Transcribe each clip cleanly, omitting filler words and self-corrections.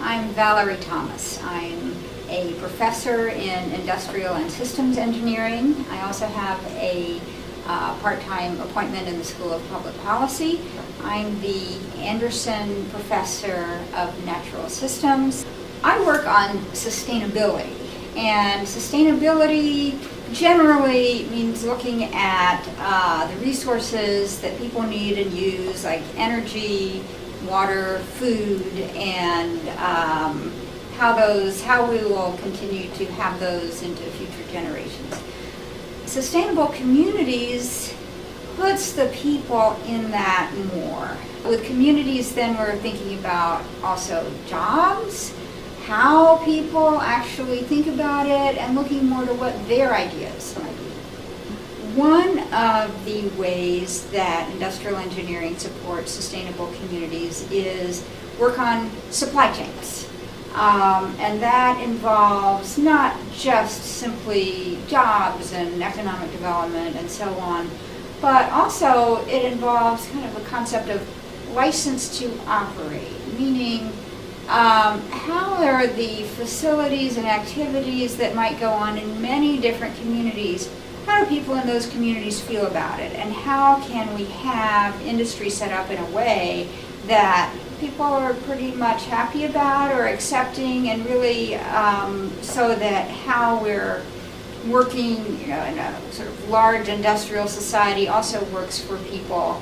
I'm Valerie Thomas. I'm a professor in industrial and systems engineering. I also have a part-time appointment in the School of Public Policy. I'm the Anderson Professor of Natural Systems. I work on sustainability, and sustainability generally means looking at the resources that people need and use, like energy, water, food, and how we will continue to have those into future generations. Sustainable communities puts the people in that more. With communities, then we're thinking about also jobs, how people actually think about it, and looking more to what their ideas might be. One of the ways that industrial engineering supports sustainable communities is work on supply chains. And that involves not just simply jobs and economic development and so on, but also it involves kind of a concept of license to operate, meaning how are the facilities and activities that might go on in many different communities, how do people in those communities feel about it, and how can we have industry set up in a way that people are pretty much happy about or accepting, and really so that how we're working in a sort of large industrial society also works for people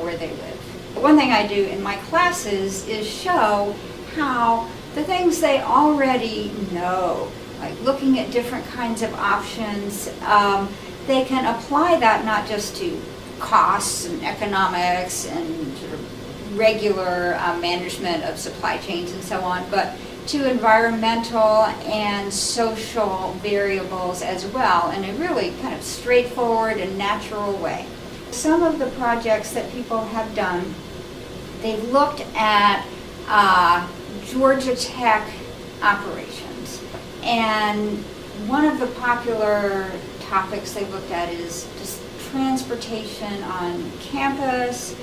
where they live. One thing I do in my classes is show how the things they already know, like looking at different kinds of options, they can apply that not just to costs and economics and sort of regular management of supply chains and so on, but to environmental and social variables as well in a really kind of straightforward and natural way. Some of the projects that people have done, they've looked at Georgia Tech operations, and one of the popular topics they looked at is just transportation on campus.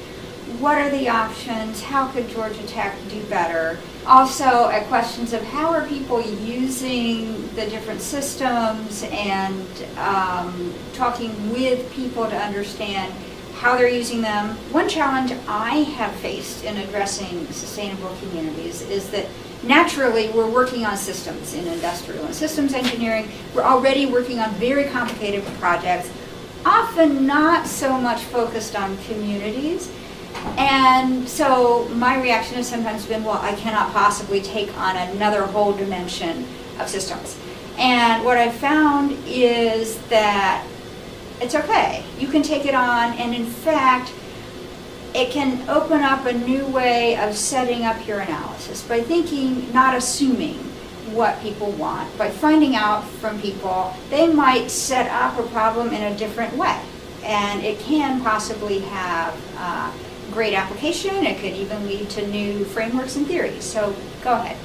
What are the options? How could Georgia Tech do better? Also at questions of how are people using the different systems, and talking with people to understand how they're using them. One challenge I have faced in addressing sustainable communities is that naturally we're working on systems in industrial and systems engineering. We're already working on very complicated projects, often not so much focused on communities. And so my reaction has sometimes been, well, I cannot possibly take on another whole dimension of systems. And what I've found is that it's okay. You can take it on, and in fact, it can open up a new way of setting up your analysis by thinking, not assuming what people want, by finding out from people. They might set up a problem in a different way, and it can possibly have great application. It could even lead to new frameworks and theories. So go ahead.